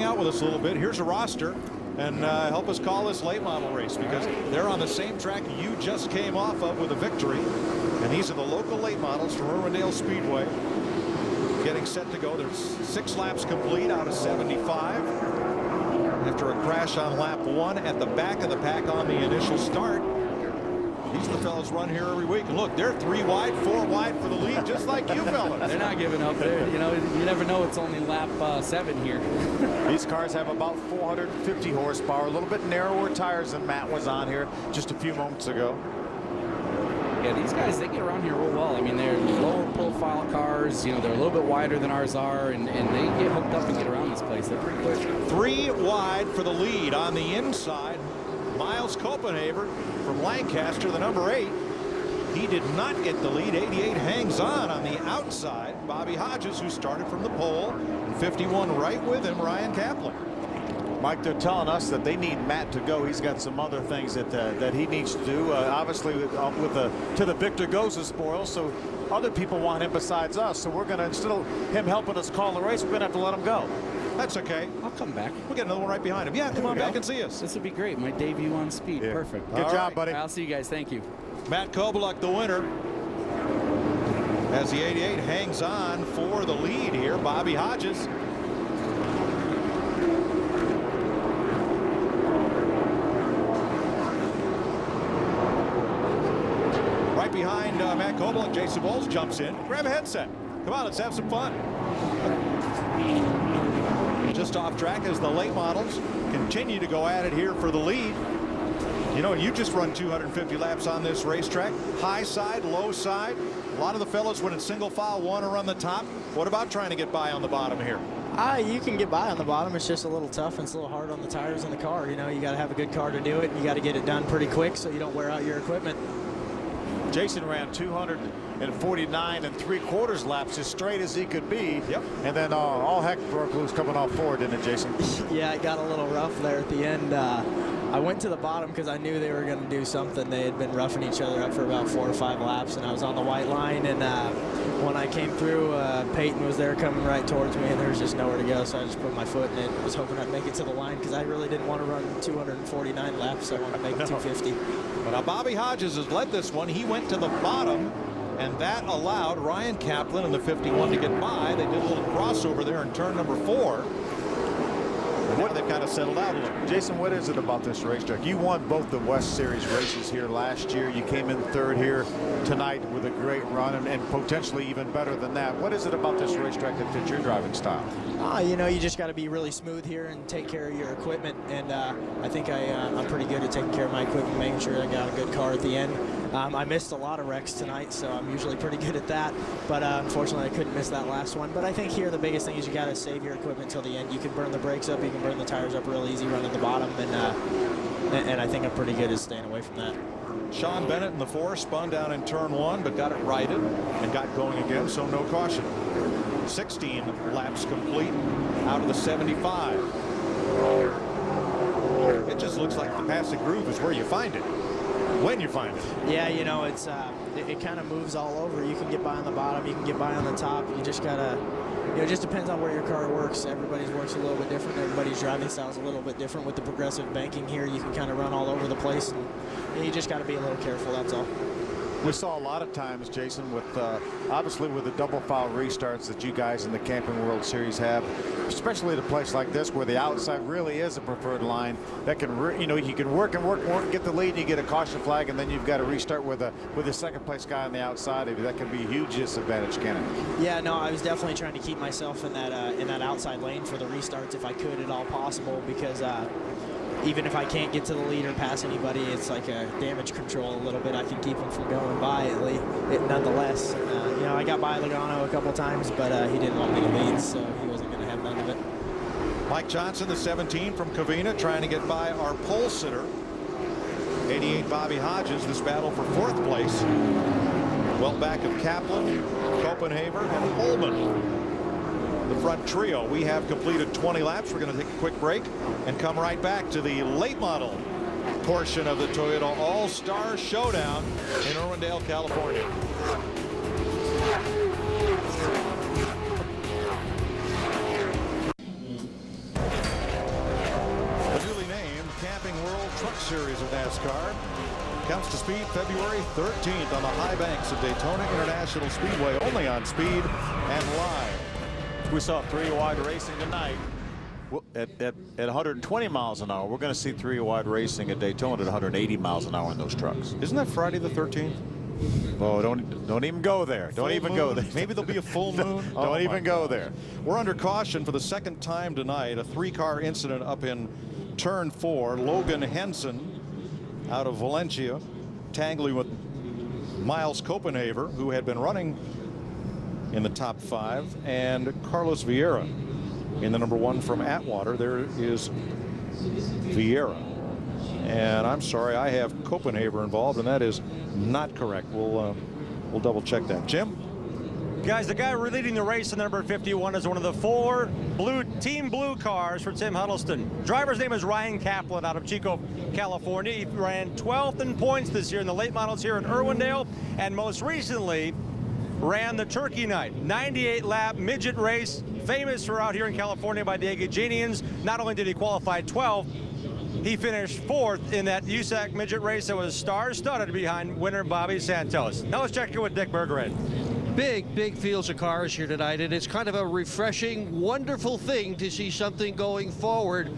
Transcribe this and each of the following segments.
hang out with us a little bit. Here's a roster, and help us call this late model race, because they're on the same track you just came off of with a victory. And these are the local late models from Irwindale Speedway getting set to go. There's 6 laps complete out of 75 after a crash on lap 1 at the back of the pack on the initial start. These are the fellas run here every week, and look, they're 3 wide, 4 wide for the lead, just like you fellas. They're not giving up. You know, you never know. It's only lap 7 here. These cars have about 450 horsepower, a little bit narrower tires than Matt was on here just a few moments ago. Yeah, these guys, they get around here real well. I mean, they're lower profile cars. You know, they're a little bit wider than ours are, and they get hooked up and get around this place. They're pretty quick. 3 wide for the lead on the inside. Miles Copenhaver from Lancaster, the number 8. He did not get the lead. 88 hangs on the outside. Bobby Hodges, who started from the pole, and 51 right with him, Ryan Kaplan. Mike, they're telling us that they need Matt to go. He's got some other things that he needs to do. Obviously, with to the victor goes the spoil. So other people want him besides us. So we're going to, instead of him helping us call the race, we're going to have to let him go. That's okay. I'll come back. We'll get another one right behind him. Yeah, come on back and see us. This would be great. My debut on speed. Yeah. Perfect. Good job, buddy. I'll see you guys. Thank you. Matt Kobaluk, the winner, as the 88 hangs on for the lead here. Bobby Hodges. Right behind Matt Kobaluk, Jason Bowles jumps in. Grab a headset. Come on, let's have some fun. Just off track as the late models continue to go at it here for the lead. You know, you just run 250 laps on this racetrack. High side, low side. A lot of the fellows, when it's single file, want to run the top. What about trying to get by on the bottom here? You can get by on the bottom. It's just a little tough, and it's a little hard on the tires in the car. You know, you got to have a good car to do it, and you got to get it done pretty quick so you don't wear out your equipment. Jason ran 249 3/4 laps as straight as he could be. Yep. And then all heck broke loose coming off forward, didn't it, Jason? Yeah, it got a little rough there at the end. I went to the bottom because I knew they were going to do something. They had been roughing each other up for about 4 or 5 laps, and I was on the white line. And when I came through, Peyton was there coming right towards me, and there was just nowhere to go. So I just put my foot in it. I was hoping I'd make it to the line because I really didn't want to run 249 laps. So I wanted to make it 250. But now Bobby Hodges has led this one. He went to the bottom, and that allowed Ryan Kaplan and the 51 to get by. They did a little crossover there in turn number 4. Now they've kind of settled out a little. Jason, what is it about this racetrack? You won both the West Series races here last year. You came in 3rd here tonight with a great run, and potentially even better than that. What is it about this racetrack that fits your driving style? You know, you just got to be really smooth here and take care of your equipment. And I think I'm pretty good at taking care of my equipment, making sure I got a good car at the end. I missed a lot of wrecks tonight, so I'm usually pretty good at that. But unfortunately, I couldn't miss that last one. But I think here the biggest thing is you got to save your equipment till the end. You can burn the brakes up, you can burn the tires up real easy running the bottom, and I think I'm pretty good at staying away from that. Sean Bennett in the 4 spun down in turn 1, but got it righted and got going again, so no caution. 16 laps complete out of the 75. It just looks like the passing groove is where you find it, when you find it. Yeah, you know, it's it kind of moves all over. You can get by on the bottom, you can get by on the top. You just gotta, you know, it just depends on where your car works. Everybody's works a little bit different. Everybody's driving style is a little bit different. With the progressive banking here, you can kind of run all over the place, and you just got to be a little careful. That's all. We saw a lot of times, Jason, with obviously with the double file restarts that you guys in the Camping World Series have, especially at a place like this where the outside really is a preferred line that can, you know, you can work and work and work, get the lead, and you get a caution flag, and then you've got to restart with a second place guy on the outside of you. That can be a huge disadvantage, can it? Yeah, no, I was definitely trying to keep myself in that outside lane for the restarts if I could at all possible, because even if I can't get to the lead or pass anybody, it's like a damage control a little bit. I can keep them from going by at least, nonetheless. You know, I got by Logano a couple times, but he didn't want me to lead, so he wasn't going to have none of it. Mike Johnson, the 17 from Covina, trying to get by our pole sitter. 88 Bobby Hodges, this battle for 4th place. Well back of Kaplan, Copenhaver, and Holman. The front trio. We have completed 20 laps. We're going to take a quick break and come right back to the late model portion of the Toyota All-Star Showdown in Irwindale, California. Series of NASCAR comes to speed February 13th on the high banks of Daytona International Speedway, only on Speed and Live. We saw three-wide racing tonight at 120 miles an hour. We're going to see three-wide racing at Daytona at 180 miles an hour in those trucks. Isn't that Friday the 13th? Oh, don't even go there. Don't even go there. Maybe there'll be a full moon. Don't even go there. We're under caution for the second time tonight. A three-car incident up in turn 4. Logan Henson out of Valencia tangling with Miles Copenhaver, who had been running in the top 5, and Carlos Vieira in the number 1 from Atwater. There is Vieira. And I'm sorry, I have Copenhaver involved, and that is not correct. We'll double-check that. Jim? Guys, the guy leading the race in number 51 is one of the 4 Team Blue cars for Tim Huddleston. Driver's name is Ryan Kaplan out of Chico, California. He ran 12th in points this year in the late models here in Irwindale, and most recently ran the Turkey Night 98-lap midget race, famous for out here in California by the Agagenians. Not only did he qualify 12th, he finished 4th in that USAC midget race that was star-studded behind winner Bobby Santos. Now let's check in with Dick Bergeron. Big fields of cars here tonight, and it's kind of a refreshing, wonderful thing to see something going forward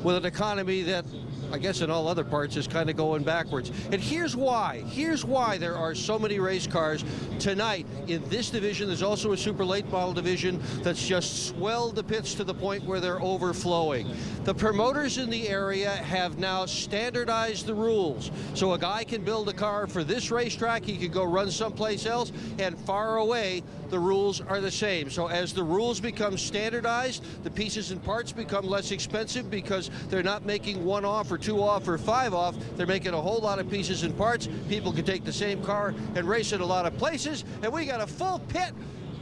with an economy that, I guess in all other parts, is kind of going backwards. And here's why. Here's why there are so many race cars tonight in this division. There's also a super late model division that's just swelled the pits to the point where they're overflowing. The promoters in the area have now standardized the rules. So a guy can build a car for this racetrack, he could go run someplace else, and far away, the rules are the same. So as the rules become standardized, the pieces and parts become less expensive because they're not making 1 off or 2 off or 5 off. They're making a whole lot of pieces and parts. People can take the same car and race it a lot of places. And we got a full pit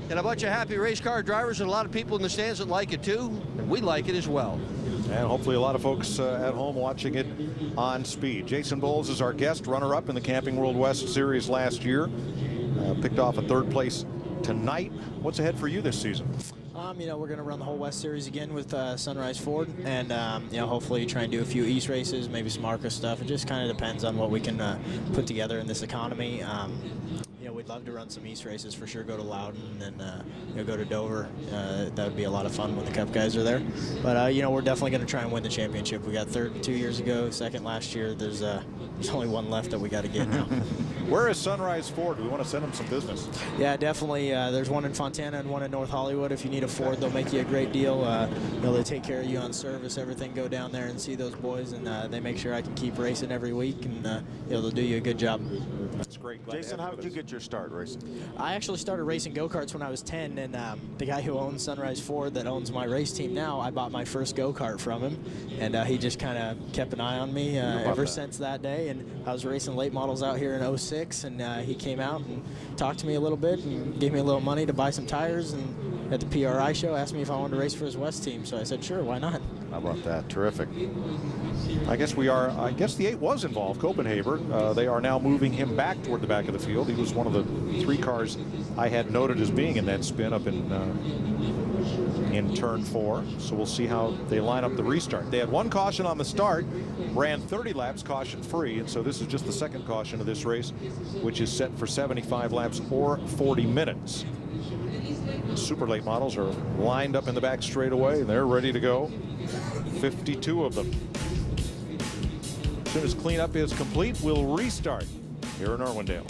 and a bunch of happy race car drivers and a lot of people in the stands that like it too. And we like it as well. And hopefully a lot of folks at home watching it on Speed. Jason Bowles is our guest, runner-up in the Camping World West Series last year. Picked off a 3rd place tonight. What's ahead for you this season? You know, we're going to run the whole West Series again with Sunrise Ford, and you know, hopefully try and do a few East races, maybe some ARCA stuff. It just kind of depends on what we can put together in this economy. You know, we'd love to run some East races for sure. Go to Loudon, and then you know, go to Dover. That would be a lot of fun when the Cup guys are there. But you know, we're definitely going to try and win the championship. We got 3rd 2 years ago, 2nd last year. There's only 1 left that we got to get now. Where is Sunrise Ford? We want to send them some business. Yeah, definitely. There's one in Fontana and one in North Hollywood. If you need a Ford, they'll make you a great deal. You know, they take care of you on service, everything. Go down there and see those boys, and they make sure I can keep racing every week, and you know, they'll do you a good job. That's great. Glad Jason, how did you get your start racing? I actually started racing go-karts when I was 10, and the guy who owns Sunrise Ford that owns my race team now, I bought my first go-kart from him, and he just kind of kept an eye on me ever since that day. And I was racing late models out here in 06, and he came out and talked to me a little bit and gave me a little money to buy some tires, and at the PRI show asked me if I wanted to race for his West team, so I said sure, why not. How about that? Terrific. I guess the 8 was involved, Copenhaver. They are now moving him back toward the back of the field. He was one of the 3 cars I had noted as being in that spin up in turn 4. So we'll see how they line up the restart. They had 1 caution on the start, ran 30 laps caution free, and so this is just the 2nd caution of this race, which is set for 75 laps or 40 minutes. Super late models are lined up in the back straightaway, and they're ready to go. 52 of them. As soon as cleanup is complete, we'll restart here in Irwindale.